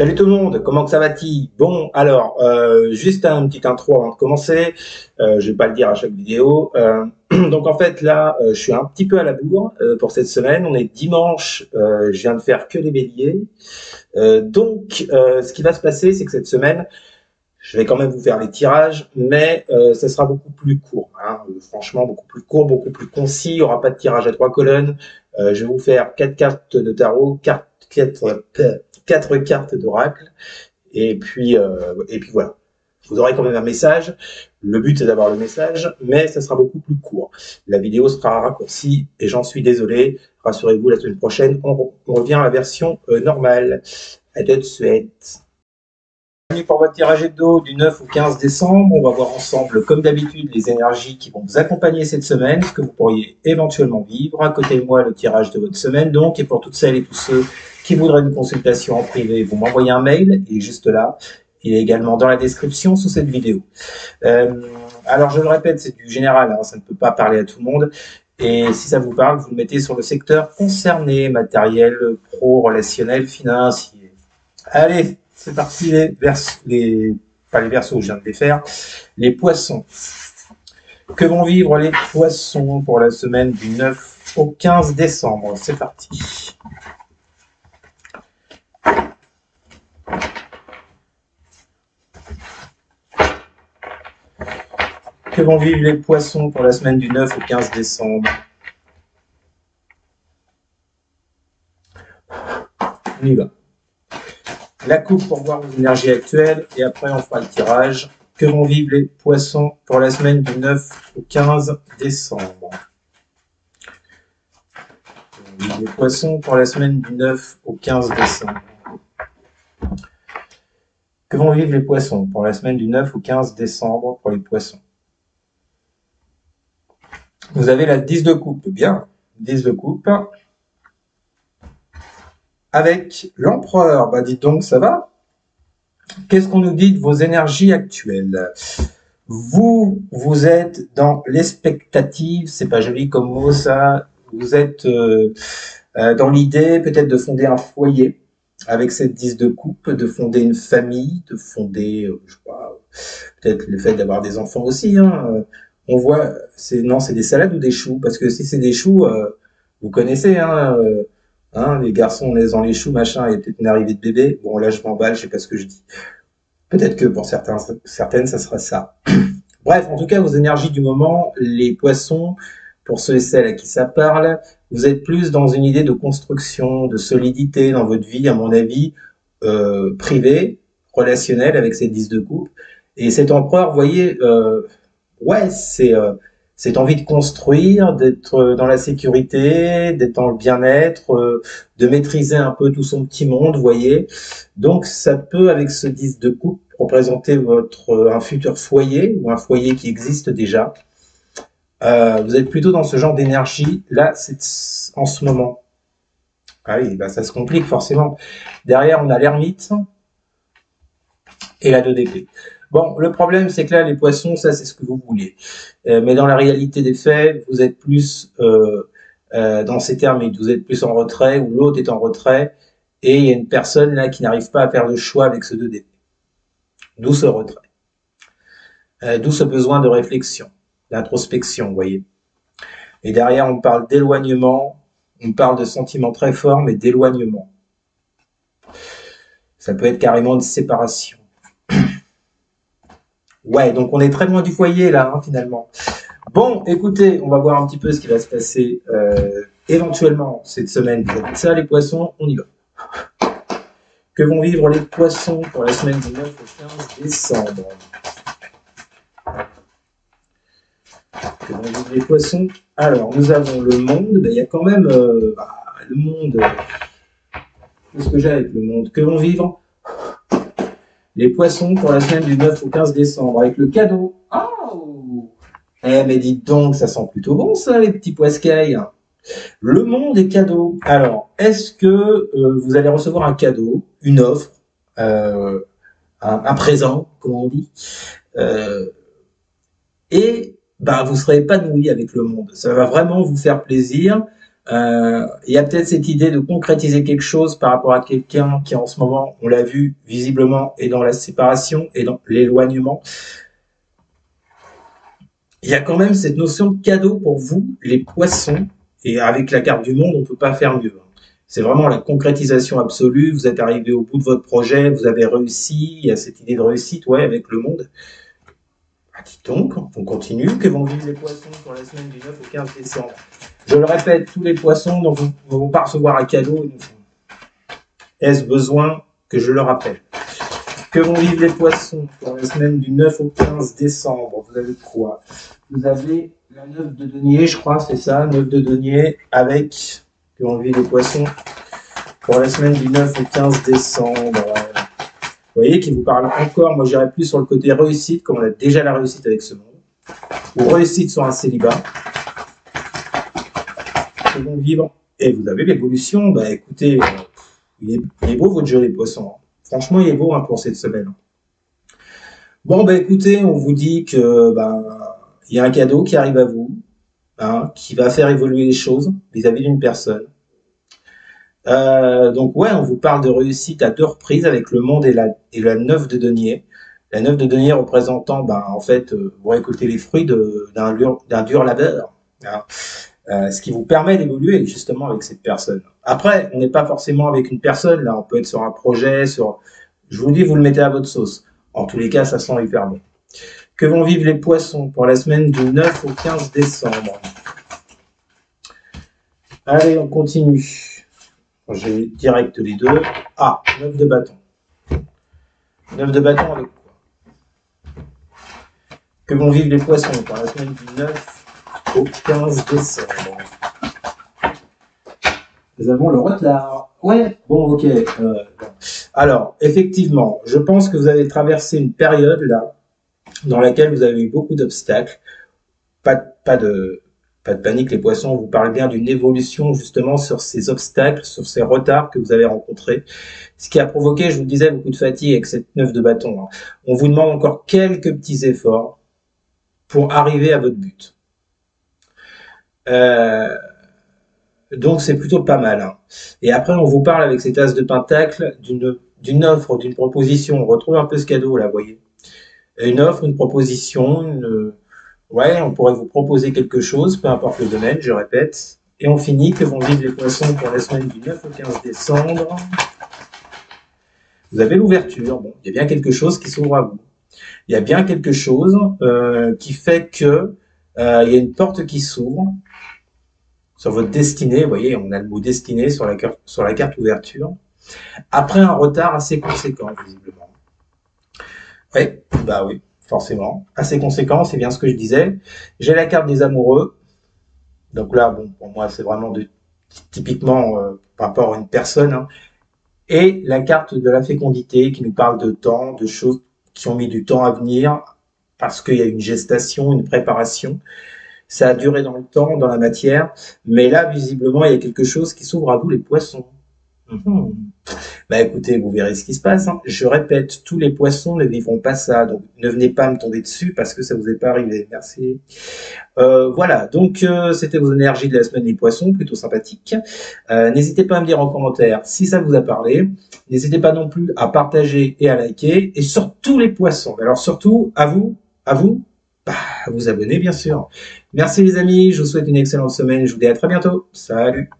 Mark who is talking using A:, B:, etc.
A: Salut tout le monde, comment que ça va-t-il? Bon, alors, juste un petit intro avant de commencer. Je vais pas le dire à chaque vidéo. Donc en fait là, je suis un petit peu à la bourre pour cette semaine. On est dimanche, je viens de faire que les béliers. Ce qui va se passer, c'est que cette semaine, je vais quand même vous faire les tirages, mais ça sera beaucoup plus court. Hein. Franchement, beaucoup plus court, beaucoup plus concis. Il n'y aura pas de tirage à 3 colonnes. Je vais vous faire 4 cartes de tarot, quatre cartes d'oracle, et puis voilà. Vous aurez quand même un message. Le but, c'est d'avoir le message, mais ça sera beaucoup plus court. La vidéo sera raccourcie, et j'en suis désolé. Rassurez-vous, la semaine prochaine, on revient à la version normale. À tout de suite. Bienvenue pour votre tirage hebdo du 9 au 15 décembre. On va voir ensemble, comme d'habitude, les énergies qui vont vous accompagner cette semaine, ce que vous pourriez éventuellement vivre. À côté de moi, le tirage de votre semaine, donc, et pour toutes celles et tous ceux qui voudraient une consultation en privé, vous m'envoyez un mail, et juste là, il est également dans la description sous cette vidéo. Alors, je le répète, c'est du général, hein, ça ne peut pas parler à tout le monde. Et si ça vous parle, vous le mettez sur le secteur concerné, matériel, pro, relationnel, financier. Allez, c'est parti, pas les versos, je viens de les faire, les poissons. Que vont vivre les poissons pour la semaine du 9 au 15 décembre? C'est parti. Que vont vivre les poissons pour la semaine du 9 au 15 décembre? On y va. La coupe pour voir vos énergies actuelles et après on fera le tirage. Que vont vivre les poissons pour la semaine du 9 au 15 décembre? Les poissons pour la semaine du 9 au 15 décembre. Que vont vivre les poissons pour la semaine du 9 au 15 décembre pour les poissons? Vous avez la 10 de coupe, bien, 10 de coupe. Avec l'empereur, bah dites donc, ça va? Qu'est-ce qu'on nous dit de vos énergies actuelles? Vous êtes dans l'expectative, c'est pas joli comme mot ça, vous êtes dans l'idée peut-être de fonder un foyer avec cette 10 de coupe, de fonder une famille, de fonder, je sais pas, peut-être le fait d'avoir des enfants aussi. Hein. On voit, c'est des salades ou des choux? Parce que si c'est des choux, vous connaissez, les garçons naissent dans les choux, machin, il y a peut-être une arrivée de bébé. Bon, là, je m'emballe, je sais pas ce que je dis. Peut-être que pour certaines, ça sera ça. Bref, en tout cas, vos énergies du moment, les poissons, pour ceux et celles à qui ça parle, vous êtes plus dans une idée de construction, de solidité dans votre vie, à mon avis, privée, relationnelle, avec cette 10 de coupe. Et cet empereur, vous voyez, ouais, c'est cette envie de construire, d'être dans la sécurité, d'être dans le bien-être, de maîtriser un peu tout son petit monde, vous voyez. Donc, ça peut, avec ce 10 de coupe, représenter un futur foyer ou un foyer qui existe déjà. Vous êtes plutôt dans ce genre d'énergie. Là, c'est en ce moment. Ah oui, bah ça se complique forcément. Derrière, on a l'ermite et la 2 d'épée. Bon, le problème, c'est que là, les poissons, ça, c'est ce que vous voulez. Mais dans la réalité des faits, vous êtes plus dans ces termes, vous êtes plus en retrait, ou l'autre est en retrait, et il y a une personne là qui n'arrive pas à faire le choix avec ce 2 d'épée. D'où ce retrait. D'où ce besoin de réflexion, d'introspection, vous voyez. Et derrière, on parle d'éloignement, on parle de sentiments très forts, mais d'éloignement. Ça peut être carrément une séparation. Ouais, donc on est très loin du foyer là, finalement. Bon, écoutez, on va voir un petit peu ce qui va se passer éventuellement cette semaine. Ça, les poissons, on y va. Que vont vivre les poissons pour la semaine du 9 au 15 décembre? Que vont vivre les poissons? Alors, nous avons le monde. Ben, il y a quand même le monde. Qu'est-ce que j'ai avec le monde? Que vont vivre les poissons pour la semaine du 9 au 15 décembre avec le cadeau? Oh! Mais dites donc, ça sent plutôt bon ça, les petits poiscailles. Le monde est cadeau. Alors, est-ce que vous allez recevoir un cadeau, une offre, un présent, comme on dit, et bah, vous serez épanoui avec le monde. Ça va vraiment vous faire plaisir. Il y a peut-être cette idée de concrétiser quelque chose par rapport à quelqu'un qui en ce moment, on l'a vu visiblement, est dans la séparation et dans l'éloignement. Il y a quand même cette notion de cadeau pour vous, les poissons, et avec la carte du monde, on ne peut pas faire mieux. C'est vraiment la concrétisation absolue, vous êtes arrivé au bout de votre projet, vous avez réussi, il y a cette idée de réussite, ouais, avec le monde. Ah, dis donc, on continue, que vont vivre les poissons pour la semaine du 9 au 15 décembre. Je le répète, tous les poissons ne vont pas recevoir un cadeau. Est-ce besoin que je le rappelle? Que vont vivre les poissons pour la semaine du 9 au 15 décembre? Vous avez quoi? Vous avez la 9 de denier, je crois, c'est ça, 9 de denier, avec que vont vivre les poissons pour la semaine du 9 au 15 décembre. Vous voyez qu'il vous parle encore, moi j'irais plus sur le côté réussite, comme on a déjà la réussite avec ce monde, ou réussite sur un célibat. Que vont vivre, et vous avez l'évolution, bah écoutez, il est beau votre jeu les poissons. Franchement, il est beau pour cette semaine. Bon, bah écoutez, on vous dit que il y a un cadeau qui arrive à vous, qui va faire évoluer les choses vis-à-vis d'une personne. Donc ouais, on vous parle de réussite à 2 reprises avec le monde et la 9 de denier. La 9 de denier représentant, en fait, vous récoltez les fruits d'un dur labeur. Ce qui vous permet d'évoluer justement avec cette personne. Après, on n'est pas forcément avec une personne, là, on peut être sur un projet, je vous dis, vous le mettez à votre sauce. En tous les cas, ça sent hyper bon. Que vont vivre les poissons pour la semaine du 9 au 15 décembre? Allez, on continue. J'ai direct les deux. Ah, 9 de bâton. 9 de bâton avec quoi? Que vont vivre les poissons pour la semaine du 9 au 15 décembre? Nous avons le retard. Ouais, bon, ok. Alors, effectivement, je pense que vous avez traversé une période là dans laquelle vous avez eu beaucoup d'obstacles. Pas de panique, les poissons. On vous parle bien d'une évolution justement sur ces obstacles, sur ces retards que vous avez rencontrés. Ce qui a provoqué, je vous disais, beaucoup de fatigue avec cette 9 de bâton. On vous demande encore quelques petits efforts pour arriver à votre but. Donc c'est plutôt pas mal. Et après, on vous parle avec cet as de pentacle d'une offre, d'une proposition. On retrouve un peu ce cadeau là, vous voyez. Une offre, une proposition, ouais, on pourrait vous proposer quelque chose, peu importe le domaine, je répète. Et on finit, que vont vivre les poissons pour la semaine du 9 au 15 décembre. Vous avez l'ouverture, bon, il y a bien quelque chose qui s'ouvre à vous. Il y a bien quelque chose qui fait que il y a une porte qui s'ouvre sur votre destinée. Vous voyez, on a le mot destinée sur la carte ouverture. Après un retard assez conséquent, visiblement. Oui, bah oui, forcément. Assez conséquent, c'est bien ce que je disais. J'ai la carte des amoureux. Donc là, bon, pour moi, c'est vraiment typiquement par rapport à une personne. Et la carte de la fécondité qui nous parle de temps, de choses qui ont mis du temps à venir parce qu'il y a une gestation, une préparation. Ça a duré dans le temps, dans la matière. Mais là, visiblement, il y a quelque chose qui s'ouvre à vous, les poissons. Écoutez, vous verrez ce qui se passe. Je répète, tous les poissons ne vivront pas ça. Donc, ne venez pas me tomber dessus parce que ça vous est pas arrivé. Merci. Voilà, donc c'était vos énergies de la semaine des poissons, plutôt sympathique. N'hésitez pas à me dire en commentaire si ça vous a parlé. N'hésitez pas non plus à partager et à liker. Et sur tous les poissons. Alors surtout, à vous, vous abonner bien sûr. Merci les amis, je vous souhaite une excellente semaine. Je vous dis à très bientôt. Salut.